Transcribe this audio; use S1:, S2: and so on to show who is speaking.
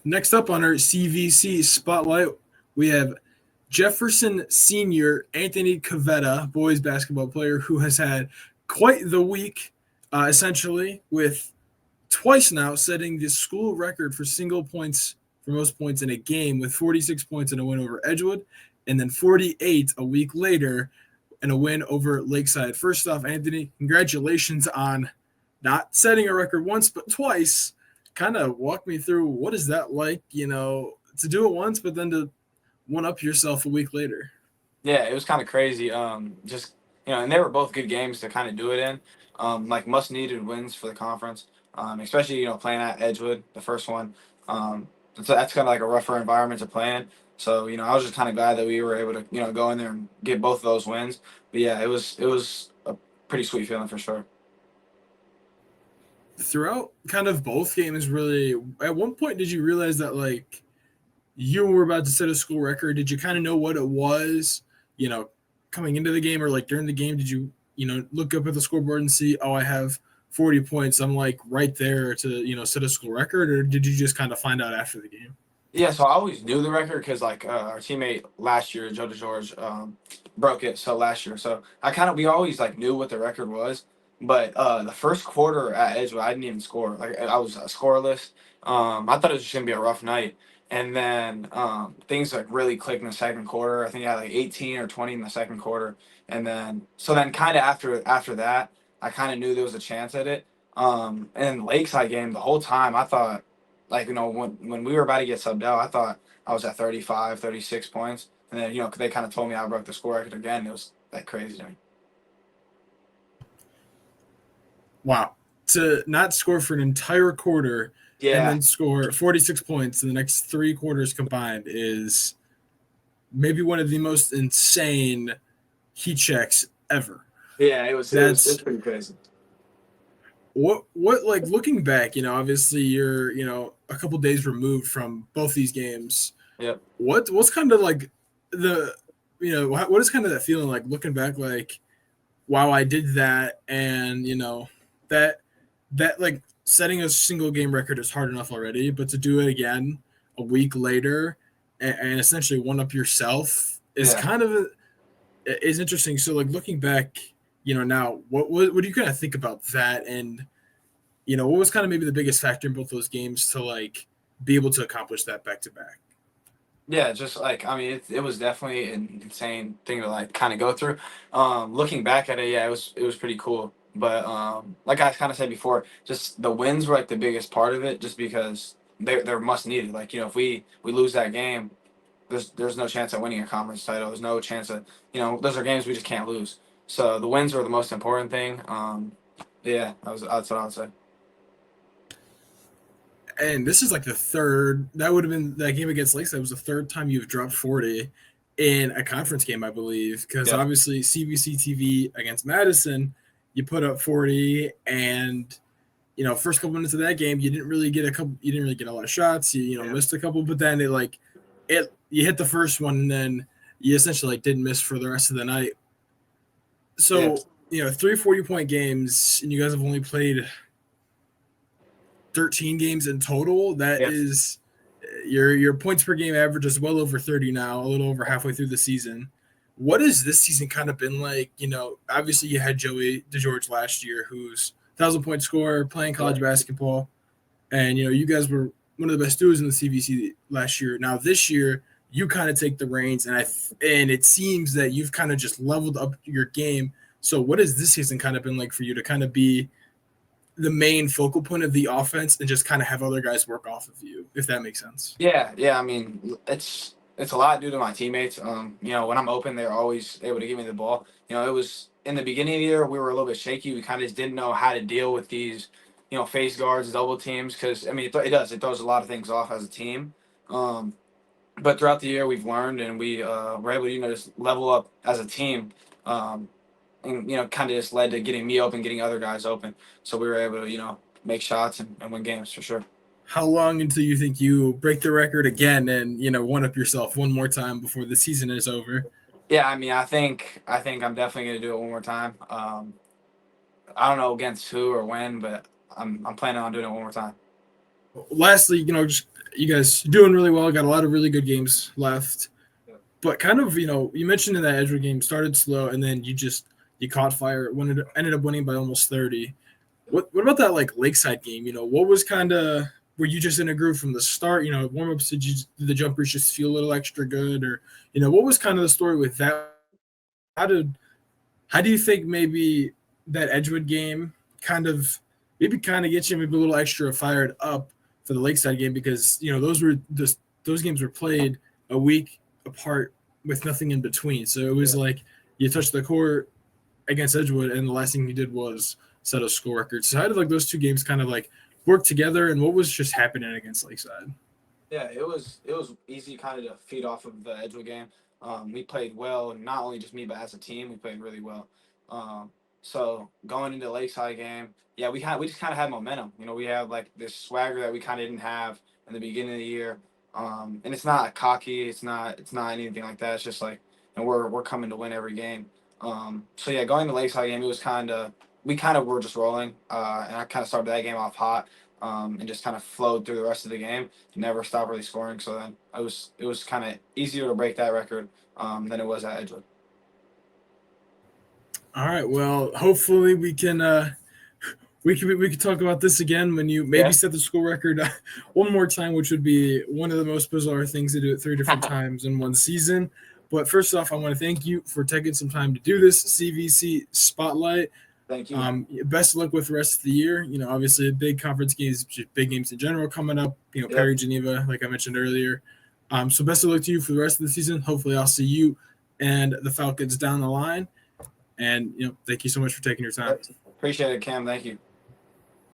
S1: Next up on our CVC spotlight, we have Jefferson senior Anthony Covetta, boys basketball player, who has had quite the week, essentially, with twice now setting the school record for single points for most points in a game with 46 points in a win over Edgewood, and then 48 a week later in a win over Lakeside. First off, Anthony, congratulations on not setting a record once, but twice. Kind of walk me through what is that like, to do it once, but then to one up yourself a week later.
S2: Yeah, it was kind of crazy. Just and they were both good games to kind of do it in. Like must needed wins for the conference. Especially playing at Edgewood, the first one. So that's kind of like a rougher environment to play in. So I was just kind of glad that we were able to go in there and get both of those wins. But yeah, it was a pretty sweet feeling for sure.
S1: Throughout kind of both games, really, at one point did you realize that like you were about to set a school record? Did you kind of know what it was, coming into the game, or like during the game? Did you, look up at the scoreboard and see, oh, I have 40 points. I'm like right there to, set a school record, or did you just kind of find out after the game?
S2: Yeah, so I always knew the record because like our teammate last year, Joe DeGeorge, broke it. So last year, so we always like knew what the record was. But the first quarter at Edgewood, I didn't even score. Like I was scoreless. I thought it was just gonna be a rough night, and then things like really clicked in the second quarter. I think I had like 18 or 20 in the second quarter, and then kind of after that, I kind of knew there was a chance at it. And Lakeside game, the whole time I thought like when we were about to get subbed out, I thought I was at 35, 36 points, and then they kind of told me I broke the score record again. It was like crazy to me.
S1: Wow. To not score for an entire quarter and
S2: Yeah,
S1: then score 46 points in the next three quarters combined is maybe one of the most insane heat checks ever.
S2: yeah, it was
S1: That's
S2: pretty crazy.
S1: what like looking back, obviously you're, a couple days removed from both these games.
S2: Yep.
S1: What's kind of like the what is kind of that feeling like looking back, like, wow, I did that, and that like setting a single game record is hard enough already, but to do it again a week later and essentially one up yourself is
S2: Yeah.
S1: kind of is interesting. So like looking back, now what do you kind of think about that, and what was kind of maybe the biggest factor in both those games to like be able to accomplish that back to back?
S2: Yeah, just like I mean, it was definitely an insane thing to like kind of go through. Looking back at it, yeah, it was pretty cool. But like I kind of said before, just the wins were like the biggest part of it, just because they're must needed. Like if we lose that game, there's no chance at winning a conference title. There's no chance of those are games we just can't lose. So the wins were the most important thing. Yeah, that's what I would say.
S1: And this is like the third. That would have been that game against Lakeside was the third time you've dropped 40 in a conference game, I believe. Because
S2: Yeah,
S1: obviously CVC TV against Madison, you put up 40, and first couple minutes of that game, you didn't really get a couple. You didn't really get a lot of shots. You
S2: yeah,
S1: missed a couple, but then it you hit the first one, and then you essentially like didn't miss for the rest of the night.
S2: yeah,
S1: So three 40-point games, and you guys have only played 13 games in total. That
S2: yeah.
S1: is your points per game average is well over 30 now, a little over halfway through the season. What has this season kind of been like? Obviously you had Joey DeGeorge last year, who's 1,000-point scorer playing
S2: Yeah.
S1: college basketball, and you guys were one of the best duos in the CVC last year. Now this year you kind of take the reins, and it seems that you've kind of just leveled up your game. So what has this season kind of been like for you to kind of be the main focal point of the offense and just kind of have other guys work off of you, if that makes sense?
S2: Yeah, yeah. I mean, it's a lot due to my teammates. When I'm open, they're always able to give me the ball. It was in the beginning of the year we were a little bit shaky. We kind of just didn't know how to deal with these, face guards, double teams. Because I mean, it throws a lot of things off as a team. Um, but throughout the year, we've learned and we were able to just level up as a team. Um, and kind of just led to getting me open, getting other guys open. So we were able to make shots and win games for sure.
S1: How long until you think you break the record again and one up yourself one more time before the season is over?
S2: Yeah, I mean, I think I'm definitely gonna do it one more time. I don't know against who or when, but I'm planning on doing it one more time.
S1: Lastly, just you guys doing really well. Got a lot of really good games left. But kind of, you mentioned in that Edgewood game started slow, and then you caught fire. Ended up winning by almost 30. What about that like Lakeside game? What was kind of were you just in a groove from the start? Warm ups, did the jumpers just feel a little extra good, or what was kind of the story with that? How did how do you think maybe that Edgewood game kind of gets you maybe a little extra fired up for the Lakeside game, because those games were played a week apart with nothing in between. So it was like you touched the court against Edgewood, and the last thing you did was set a score record. So how did like those two games kind of like work together, and what was just happening against Lakeside?
S2: Yeah, it was easy kind of to feed off of the Edgewood game. We played well, not only just me but as a team, we played really well. So going into the Lakeside game, yeah, we just kind of had momentum. We have like this swagger that we kind of didn't have in the beginning of the year. And it's not cocky, it's not anything like that. It's just like, and we're coming to win every game. So yeah, going to the Lakeside game, it was we kind of were just rolling, and I kind of started that game off hot, and just kind of flowed through the rest of the game. Never stopped really scoring. So then it was kind of easier to break that record than it was at Edgewood.
S1: All right. Well, hopefully we can talk about this again when you maybe set the school record one more time, which would be one of the most bizarre things to do it 3 different times in one season. But first off, I want to thank you for taking some time to do this CVC spotlight.
S2: Thank you.
S1: Best of luck with the rest of the year. Obviously big conference games, big games in general coming up. Perry, Geneva, like I mentioned earlier. So best of luck to you for the rest of the season. Hopefully, I'll see you and the Falcons down the line. And thank you so much for taking your time.
S2: Appreciate it, Cam. Thank you.